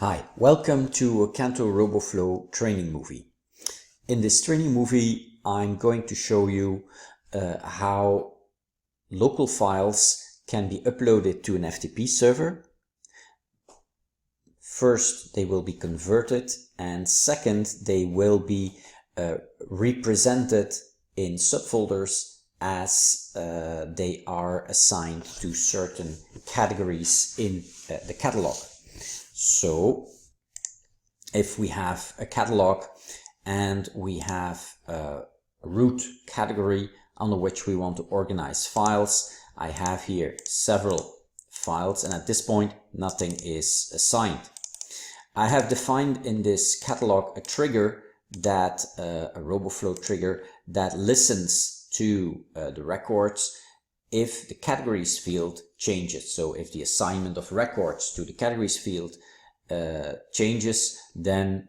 Hi, welcome to a Canto Roboflow training movie. In this training movie, I'm going to show you how local files can be uploaded to an FTP server. First, they will be converted, and second, they will be represented in subfolders as they are assigned to certain categories in the catalog. So if we have a catalog and we have a root category under which we want to organize files, I have here several files, and at this point nothing is assigned. I have defined in this catalog a trigger that a Roboflow trigger that listens to the records if the categories field changes. So if the assignment of records to the categories field changes, then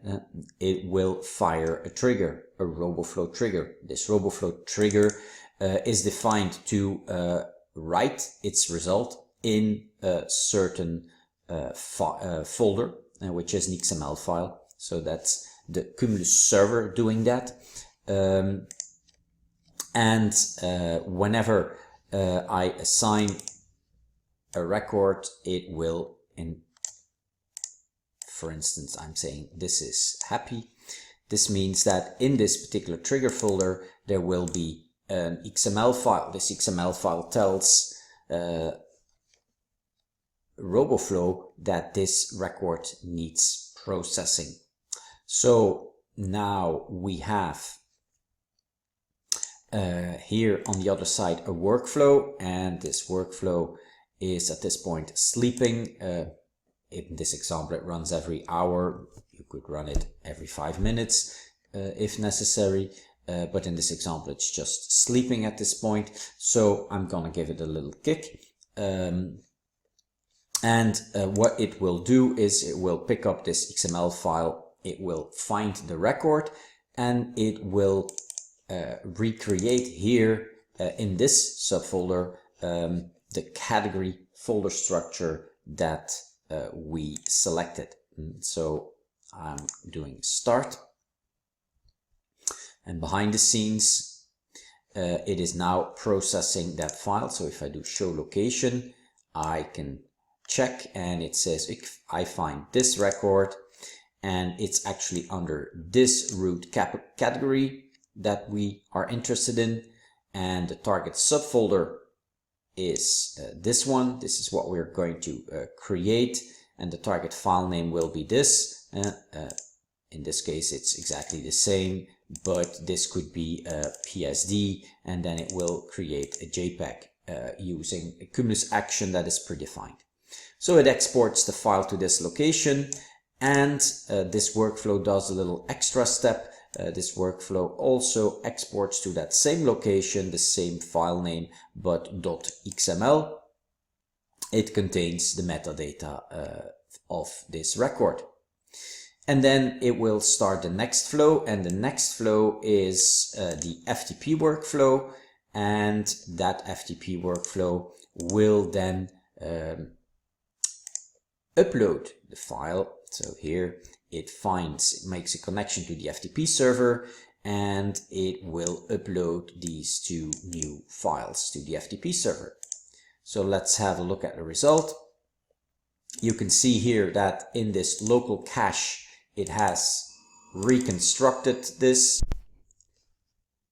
it will fire a trigger, a Roboflow trigger. This Roboflow trigger is defined to write its result in a certain folder, which is an XML file. So that's the Cumulus server doing that. Whenever I assign a record, it will, for instance, I'm saying this is happy. This means that in this particular trigger folder, there will be an XML file. This XML file tells Roboflow that this record needs processing. So now we have here on the other side a workflow, and this workflow is at this point sleeping. In this example, it runs every hour. You could run it every 5 minutes if necessary, but in this example it's just sleeping at this point. So I'm gonna give it a little kick, what it will do is it will pick up this XML file, it will find the record, and it will recreate here in this subfolder the category folder structure that we selected. So I'm doing start, and behind the scenes it is now processing that file. So if I do show location, I can check, and it says if I find this record, and it's actually under this root category that we are interested in, and the target subfolder is this one. This is what we're going to create, and the target file name will be this. In this case it's exactly the same, but this could be a PSD, and then it will create a JPEG using a Cumulus action that is predefined. So it exports the file to this location, and this workflow does a little extra step. This workflow also exports to that same location, the same file name, but .xml. It contains the metadata of this record. And then it will start the next flow, and the next flow is the FTP workflow, and that FTP workflow will then upload the file. So here it makes a connection to the FTP server, and it will upload these two new files to the FTP server. So let's have a look at the result. You can see here that in this local cache it has reconstructed this.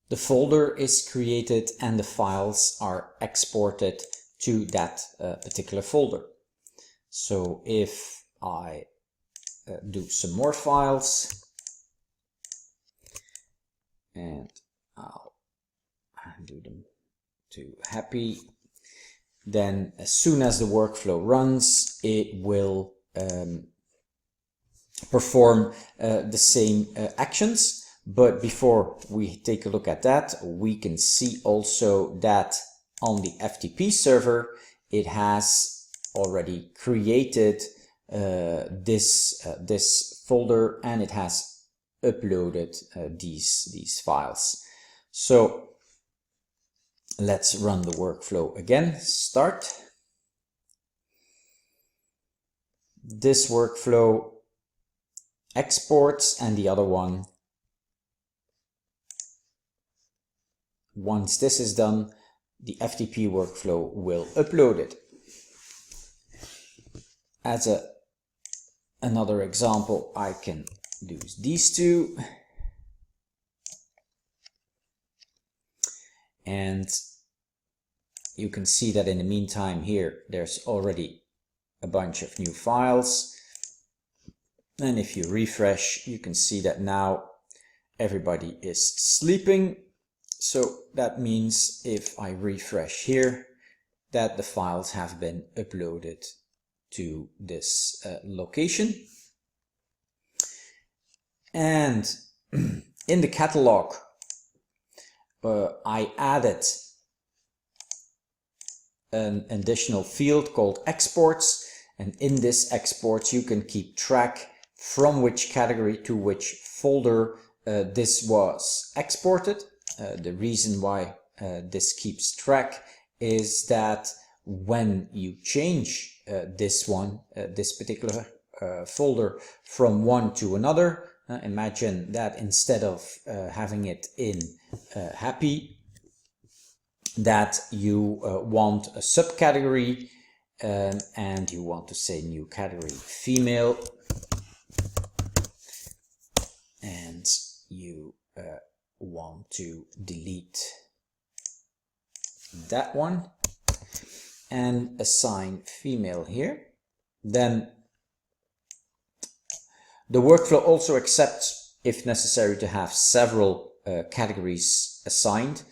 The folder is created and the files are exported to that particular folder. So if I do some more files, and I'll do them to happy, then as soon as the workflow runs, it will perform the same actions. But before we take a look at that, we can see also that on the FTP server it has already created this folder, and it has uploaded these files. So let's run the workflow again. Start. This workflow exports, and the other one, once this is done, the FTP workflow will upload it. As another example, I can do these two. And you can see that in the meantime here, there's already a bunch of new files. And if you refresh, you can see that now everybody is sleeping. So that means if I refresh here, that the files have been uploaded to this location. And in the catalog, I added an additional field called exports, and in this exports you can keep track from which category to which folder this was exported. The reason why this keeps track is that when you change this particular folder from one to another, imagine that instead of having it in happy, that you want a subcategory and you want to say new category female, and you want to delete that one and assign female here. Then the workflow also accepts, if necessary, to have several categories assigned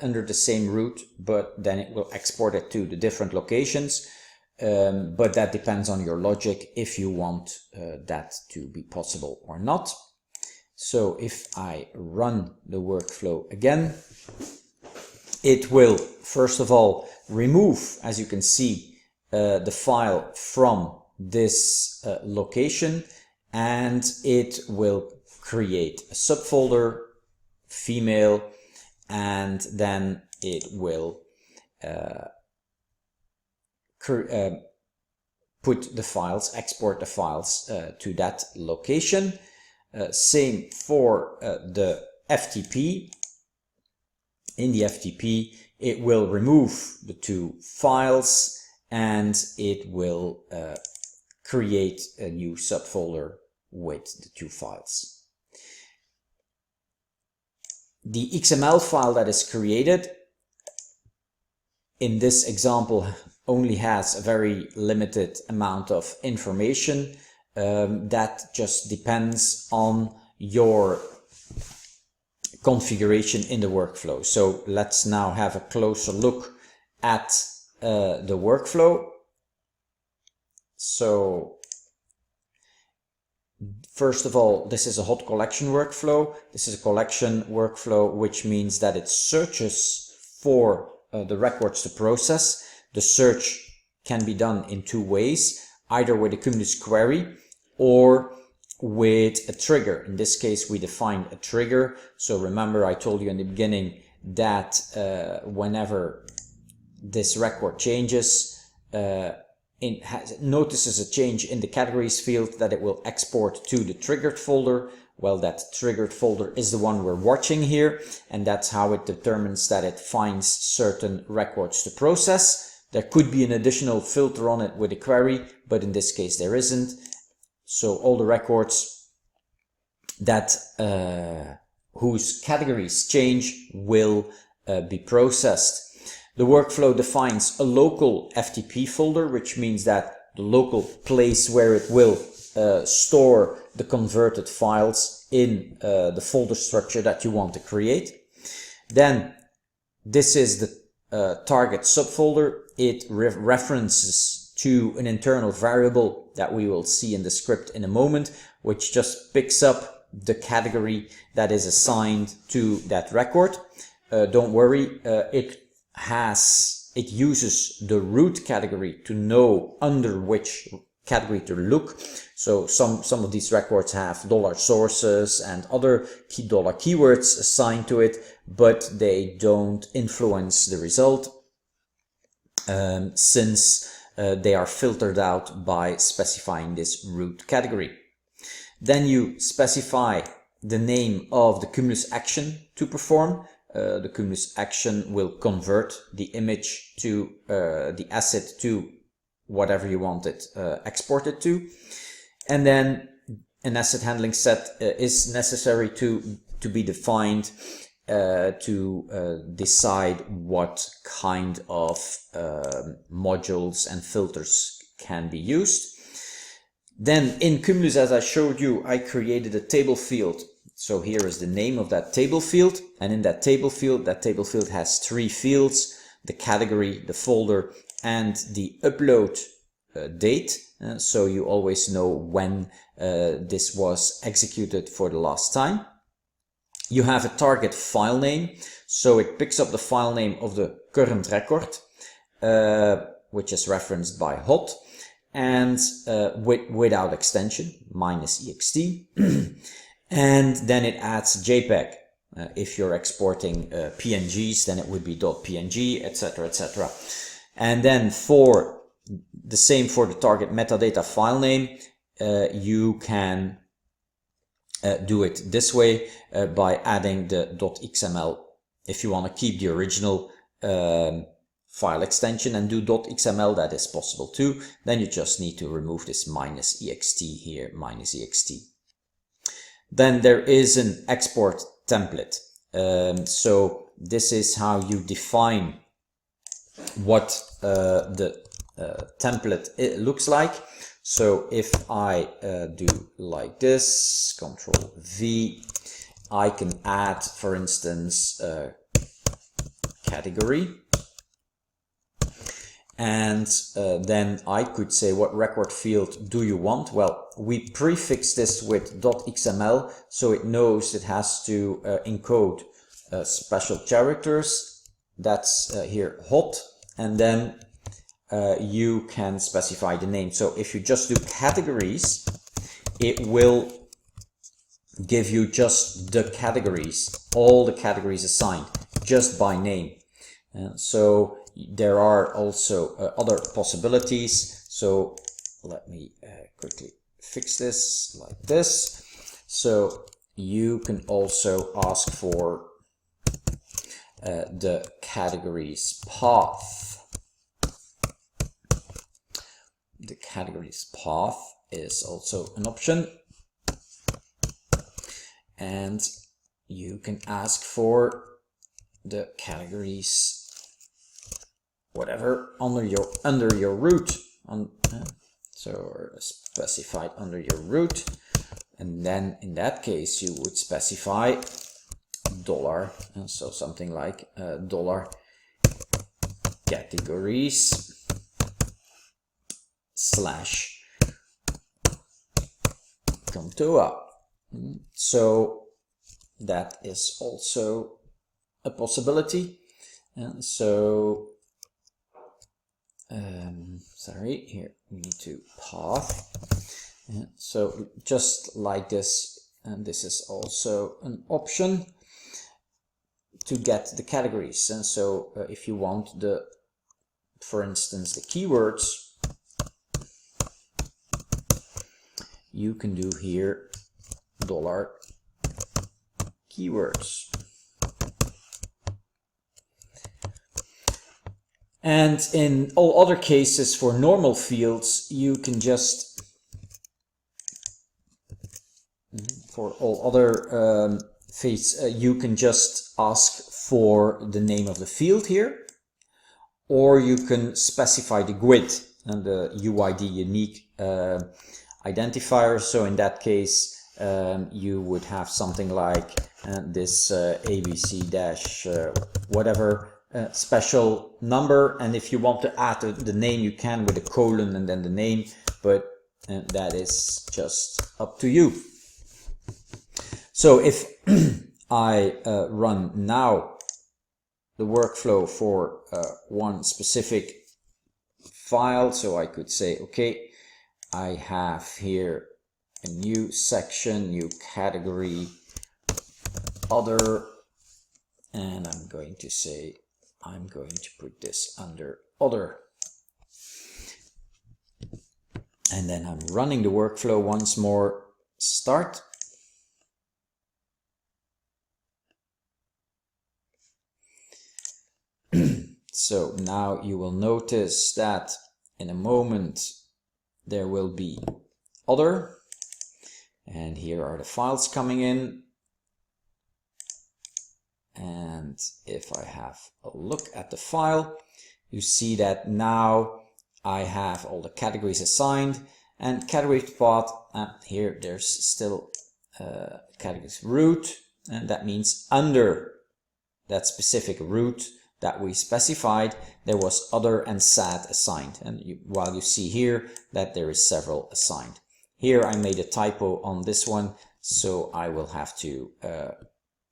under the same root, but then it will export it to the different locations. But that depends on your logic if you want that to be possible or not. So if I run the workflow again, it will first of all remove, as you can see, the file from this location, and it will create a subfolder female, and then it will put the files, export the files to that location. Same for the FTP. In the FTP, it will remove the two files and it will create a new subfolder with the two files. The XML file that is created in this example only has a very limited amount of information. That just depends on your configuration in the workflow. So let's now have a closer look at the workflow. So first of all, this is a hot collection workflow. This is a collection workflow, which means that it searches for the records to process. The search can be done in two ways, either with a Cumulus query or with a trigger. In this case, we defined a trigger. So remember, I told you in the beginning that whenever this record changes, notices a change in the categories field, that it will export to the triggered folder. Well, that triggered folder is the one we're watching here, and that's how it determines that it finds certain records to process. There could be an additional filter on it with a query, but in this case there isn't. So all the records that whose categories change will be processed. The workflow defines a local FTP folder, which means that the local place where it will store the converted files in the folder structure that you want to create. Then this is the target subfolder. It references to an internal variable that we will see in the script in a moment, which just picks up the category that is assigned to that record. Don't worry, it uses the root category to know under which category to look. So some of these records have $sources and other keywords assigned to it, but they don't influence the result since they are filtered out by specifying this root category. Then you specify the name of the Cumulus action to perform. The Cumulus action will convert the image to the asset to whatever you want it exported to. And then an asset handling set is necessary to be defined to decide what kind of modules and filters can be used. Then in Cumulus, as I showed you, I created a table field. So here is the name of that table field, and in that table field has three fields: the category, the folder, and the upload date. So you always know when this was executed for the last time. You have a target file name, so it picks up the file name of the current record, which is referenced by hot, and without extension, -ext. And then it adds JPEG. If you're exporting PNGs, then it would be .png, etc., etc. And then for the same for the target metadata file name, you can do it this way by adding the .xml. If you want to keep the original file extension and do .xml, that is possible too. Then you just need to remove this -ext here, -ext. Then there is an export template. So this is how you define what the template looks like. So if I do like this, Control V, I can add, for instance, category. And then I could say, what record field do you want? Well, we prefix this with .xml, so it knows it has to encode special characters. That's here hot, and then you can specify the name. So if you just do categories, it will give you just the categories, all the categories assigned, just by name. So there are also other possibilities. So let me quickly fix this like this. So you can also ask for the categories path. The categories path is also an option. And you can ask for the categories whatever under your root, so specified under your root, and then in that case you would specify $, so something like $ categories / Canto. So that is also a possibility. And so sorry, here we need to path. So just like this, and this is also an option to get the categories. And so if you want the, for instance, the keywords, you can do here $ keywords. And in all other cases for normal fields, you can just, for all other fields, you can just ask for the name of the field here, or you can specify the GUID and the UID unique identifier. So in that case, you would have something like this ABC dash whatever special number, and if you want to add the name, you can with a colon and then the name, but that is just up to you. So if I run now the workflow for one specific file, so I could say, okay, I have here a new section, new category, other, and I'm going to say, I'm going to put this under other. And then I'm running the workflow once more. start. So now you will notice that in a moment there will be other, and here are the files coming in. And if I have a look at the file, you see that now I have all the categories assigned, and category path, here there's still categories root, and that means under that specific root that we specified, there was other and sad assigned. And while you see here that there is several assigned. Here I made a typo on this one, so I will have to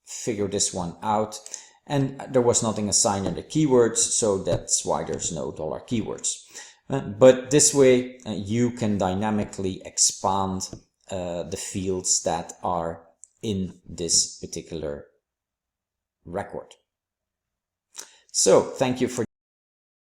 figure this one out. And there was nothing assigned under keywords, so that's why there's no $keywords. But this way you can dynamically expand the fields that are in this particular record. So thank you for